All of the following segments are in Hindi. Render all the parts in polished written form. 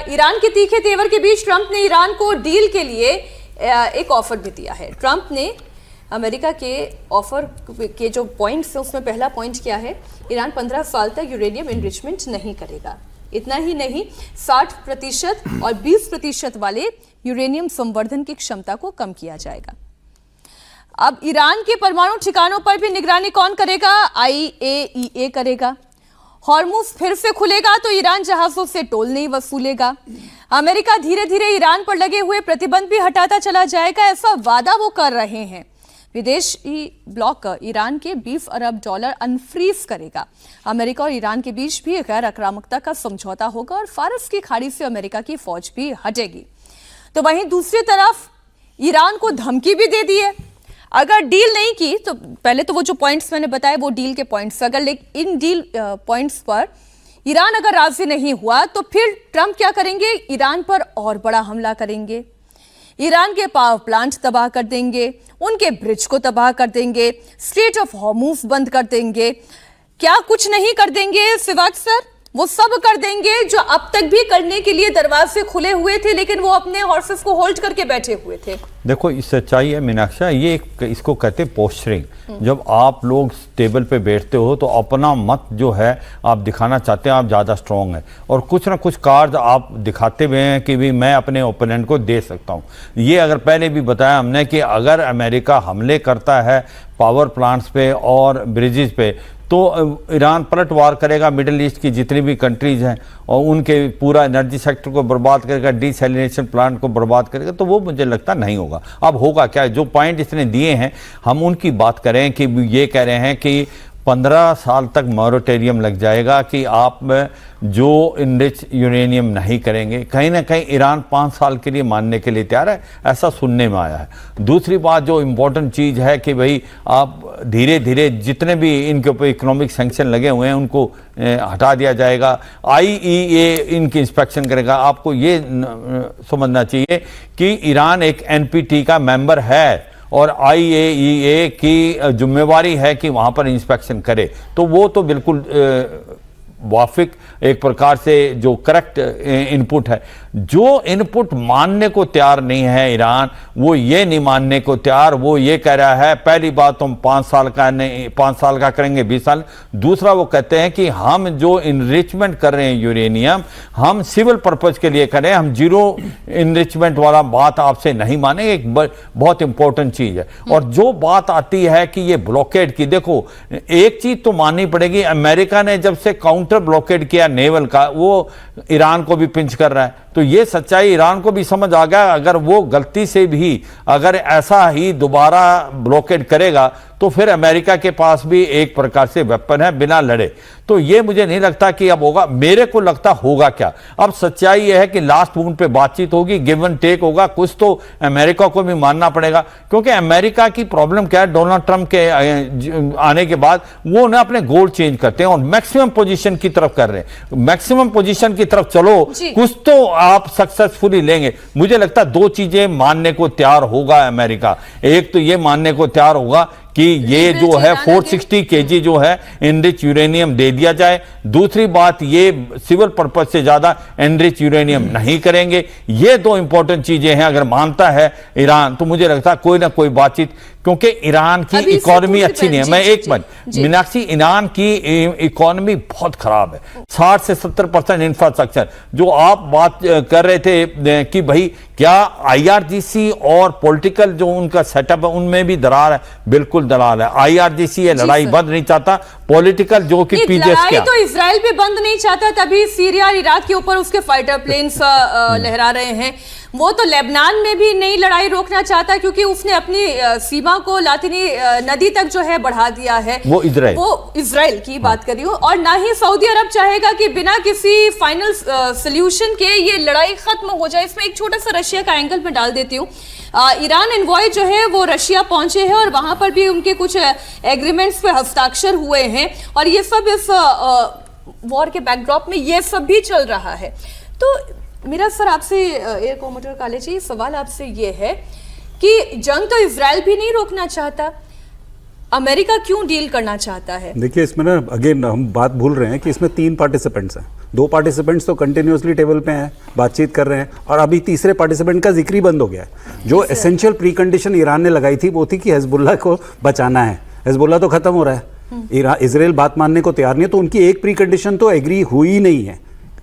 ईरान के तीखे तेवर के बीच ट्रंप ने ईरान को डील के लिए एक ऑफर भी दिया है। ट्रंप ने अमेरिका के ऑफर के जो पॉइंट्स हैं उसमें पहला पॉइंट क्या है, ईरान 15 साल तक यूरेनियम एनरिचमेंट नहीं करेगा। इतना ही नहीं, 60% और 20% वाले यूरेनियम संवर्धन की क्षमता को कम किया जाएगा। अब ईरान के परमाणु ठिकानों पर भी निगरानी कौन करेगा? IAEA करेगा। हॉर्मुज फिर से खुलेगा तो ईरान जहाजों से टोल नहीं वसूलेगा। अमेरिका धीरे धीरे ईरान पर लगे हुए प्रतिबंध भी हटाता चला जाएगा, ऐसा वादा वो कर रहे हैं। विदेशी ब्लॉक ईरान के $20 अरब अनफ्रीज करेगा। अमेरिका और ईरान के बीच भी गैर आक्रामकता का समझौता होगा और फारस की खाड़ी से अमेरिका की फौज भी हटेगी। तो वहीं दूसरी तरफ ईरान को धमकी भी दे दी है, अगर डील नहीं की तो पहले तो वो जो पॉइंट्स मैंने बताए वो डील के पॉइंट्स, अगर इन डील पॉइंट्स पर ईरान अगर राजी नहीं हुआ तो फिर ट्रंप क्या करेंगे? ईरान पर और बड़ा हमला करेंगे, ईरान के पावर प्लांट तबाह कर देंगे, उनके ब्रिज को तबाह कर देंगे, स्ट्रेट ऑफ हॉर्मुज बंद कर देंगे। क्या कुछ नहीं कर देंगे सिवाक सर? वो सब कर देंगे जो अब तक भी करने के लिए दरवाजे खुले हुए थे, लेकिन वो अपने हॉर्सेस को होल्ड करके बैठे हुए थे। देखो, इस सच्चाई है मीनाक्षा, ये इसको कहते हैं पोस्चरिंग। जब आप लोग टेबल पे बैठते हो तो अपना मत जो है आप दिखाना चाहते हैं, आप ज़्यादा स्ट्रॉन्ग हैं और कुछ ना कुछ कार्ड आप दिखाते हुए हैं कि भी मैं अपने ओपोनेंट को दे सकता हूँ। ये अगर पहले भी बताया हमने कि अगर अमेरिका हमले करता है पावर प्लांट्स पे और ब्रिजेस पे तो ईरान पलटवार करेगा, मिडिल ईस्ट की जितनी भी कंट्रीज हैं और उनके पूरा एनर्जी सेक्टर को बर्बाद करेगा, डिसैलिनेशन प्लांट को बर्बाद करेगा। तो वो मुझे लगता नहीं होगा। अब होगा क्या? जो पॉइंट इसने दिए हैं हम उनकी बात करें कि ये कह रहे हैं कि 15 साल तक मॉरेटोरियम लग जाएगा कि आप जो इनरिच यूरेनियम नहीं करेंगे। कहीं ना कहीं ईरान 5 साल के लिए मानने के लिए तैयार है, ऐसा सुनने में आया है। दूसरी बात जो इम्पोर्टेंट चीज़ है कि भाई आप धीरे धीरे जितने भी इनके ऊपर इकोनॉमिक सैंक्शन लगे हुए हैं उनको हटा दिया जाएगा। IAEA इनकी इंस्पेक्शन करेगा। आपको ये समझना चाहिए कि ईरान एक NPT का मेंबर है और IAEA की जिम्मेवारी है कि वहाँ पर इंस्पेक्शन करे। तो वो तो बिल्कुल वाफिक एक प्रकार से जो करेक्ट इनपुट है। जो इनपुट मानने को तैयार नहीं है ईरान, वो ये नहीं मानने को तैयार, वो ये कह रहा है पहली बात हम 5 साल का नहीं 5 साल का करेंगे 20 साल। दूसरा वो कहते हैं कि हम जो इनरिचमेंट कर रहे हैं यूरेनियम हम सिविल पर्पज के लिए करें, हम जीरो इनरिचमेंट वाला बात आपसे नहीं मानेंगे। एक बहुत इंपॉर्टेंट चीज है। और जो बात आती है कि ये ब्लॉकेड की, देखो एक चीज तो माननी पड़ेगी, अमेरिका ने जब से काउंटर ब्लॉकेड किया नेवल का, वो ईरान को भी पिंच कर रहा है। तो ये सच्चाई ईरान को भी समझ आ गया, अगर वो गलती से भी अगर ऐसा ही दोबारा ब्लॉकेड करेगा तो फिर अमेरिका के पास भी एक प्रकार से वेपन है बिना लड़े। तो ये मुझे नहीं लगता कि अब होगा। मेरे को लगता होगा क्या, अब सच्चाई ये है कि लास्ट मोमेंट पे बातचीत होगी, गिव एंड टेक होगा। कुछ तो अमेरिका को भी मानना पड़ेगा, क्योंकि अमेरिका की प्रॉब्लम क्या है, डोनाल्ड ट्रंप के आने के बाद वो ना अपने गोल चेंज करते हैं और मैक्सिमम पोजीशन की तरफ कर रहे हैं। मैक्सिमम पोजीशन की तरफ चलो, कुछ तो आप सक्सेसफुली लेंगे। मुझे लगता है 2 चीजें मानने को तैयार होगा अमेरिका। एक तो ये मानने को तैयार होगा कि ये जो है 460 kg जो है एनरिच यूरेनियम दे दिया जाए। दूसरी बात, ये सिविल पर्पज से ज्यादा एनरिच यूरेनियम नहीं करेंगे। ये 2 इंपॉर्टेंट चीजें हैं। अगर मानता है ईरान तो मुझे लगता है कोई ना कोई बातचीत, क्योंकि ईरान की इकोनॉमी अच्छी नहीं है। मैं एक मिनट मीनाक्षी, ईरान की इकोनॉमी बहुत खराब है। 60 से 70% इंफ्रास्ट्रक्चर जो आप बात कर रहे थे कि भाई क्या IRGC और पॉलिटिकल जो उनका सेटअप है उनमें भी दरार है, बिल्कुल दरार है। IRGC ये लड़ाई बंद नहीं चाहता, पॉलिटिकल जो कि पीजेस क्या तो इजराइल भी बंद नहीं चाहता, तभी सीरिया और इराक के ऊपर उसके फाइटर प्लेन्स लहरा रहे हैं। वो तो लेबनान में भी नई लड़ाई रोकना चाहता क्योंकि उसने अपनी सीमा को लातिनी नदी तक जो है बढ़ा दिया है। वो इजराइल की बात कर रही हूँ। और ना ही सऊदी अरब चाहेगा कि बिना किसी फाइनल सोल्यूशन के ये लड़ाई खत्म हो जाए। इसमें एक छोटा सा रशिया का एंगल में डाल देती हूँ। ईरान एनवॉय जो है वो रशिया पहुंचे हैं और वहां पर भी उनके कुछ एग्रीमेंट्स पे हस्ताक्षर हुए हैं और ये सब इस वॉर के बैकड्रॉप में ये सब भी चल रहा है। तो मेरा सर आपसे एयर कॉमोडोर काले जी सवाल आपसे ये है कि जंग तो इजराइल भी नहीं रोकना चाहता, अमेरिका क्यों डील करना चाहता है? देखिए इसमें ना अगेन हम बात भूल रहे हैं कि इसमें 3 पार्टिसिपेंट्स हैं। 2 पार्टिसिपेंट्स तो कंटिन्यूसली टेबल पे हैं, बातचीत कर रहे हैं, और अभी तीसरे पार्टिसिपेंट का जिक्र ही बंद हो गया है। जो एसेंशियल प्री कंडीशन ईरान ने लगाई थी वो थी कि हिजबुल्लाह को बचाना है। हिजबुल्लाह तो खत्म हो रहा है, इजराइल बात मानने को तैयार नहीं है, तो उनकी एक प्री कंडीशन तो एग्री हुई नहीं है,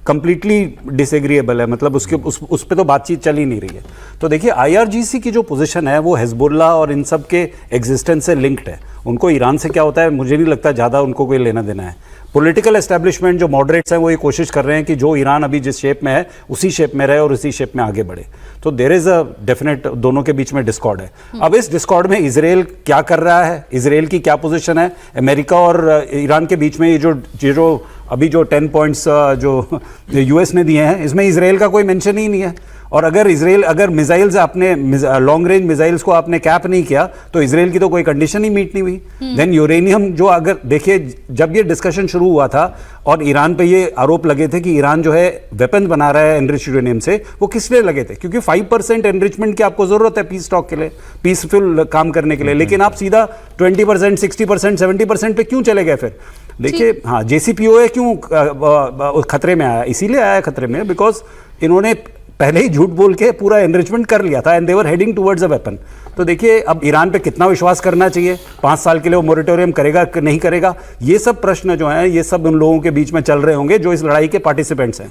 कंप्लीटली डिसएग्रीएबल है, मतलब उस पे तो बातचीत चल ही नहीं रही है। तो देखिए आईआरजीसी की जो पोजीशन है वो हिजबुल्लाह और इन सब के एग्जिस्टेंस से लिंक्ड है। उनको ईरान से क्या होता है मुझे नहीं लगता ज़्यादा उनको कोई लेना देना है। पॉलिटिकल एस्टेब्लिशमेंट जो मॉडरेट्स हैं वो ये कोशिश कर रहे हैं कि जो ईरान अभी जिस शेप में है उसी शेप में रहे और उसी शेप में आगे बढ़े। तो देयर इज अ डेफिनेट दोनों के बीच में डिस्कॉर्ड है। अब इस डिस्कॉर्ड में इजराइल क्या कर रहा है, इजराइल की क्या पोजीशन है, अमेरिका और ईरान के बीच में ये जो अभी जो 10 पॉइंट्स जो यूएस ने दिए हैं इसमें इजराइल का कोई मेंशन ही नहीं है। और अगर मिसाइल्स आपने लॉन्ग रेंज मिसाइल्स को आपने कैप नहीं किया तो इजराइल की तो कोई कंडीशन ही मीट नहीं हुई। देन यूरेनियम जो अगर देखिए जब ये डिस्कशन शुरू हुआ था और ईरान पे ये आरोप लगे थे कि ईरान जो है वेपन बना रहा है एनरिच यूरेनियम से, वो किस लिए लगे थे? क्योंकि 5% एनरिचमेंट की आपको जरूरत है पीस टॉक के लिए, पीसफुल काम करने के लिए, लेकिन आप सीधा 20%, 60%, 70% पे क्यों चले गए फिर? देखिए हाँ, JCPOA क्यों खतरे में आया? इसीलिए आया खतरे में बिकॉज इन्होंने पहले ही झूठ बोल के पूरा एनरिचमेंट कर लिया था and they were heading towards a weapon. तो देखिए अब ईरान पे कितना विश्वास करना चाहिए, 5 साल के लिए वो मोरेटोरियम करेगा कि नहीं करेगा, ये सब प्रश्न जो हैं ये सब उन लोगों के बीच में चल रहे होंगे जो इस लड़ाई के पार्टिसिपेंट्स हैं।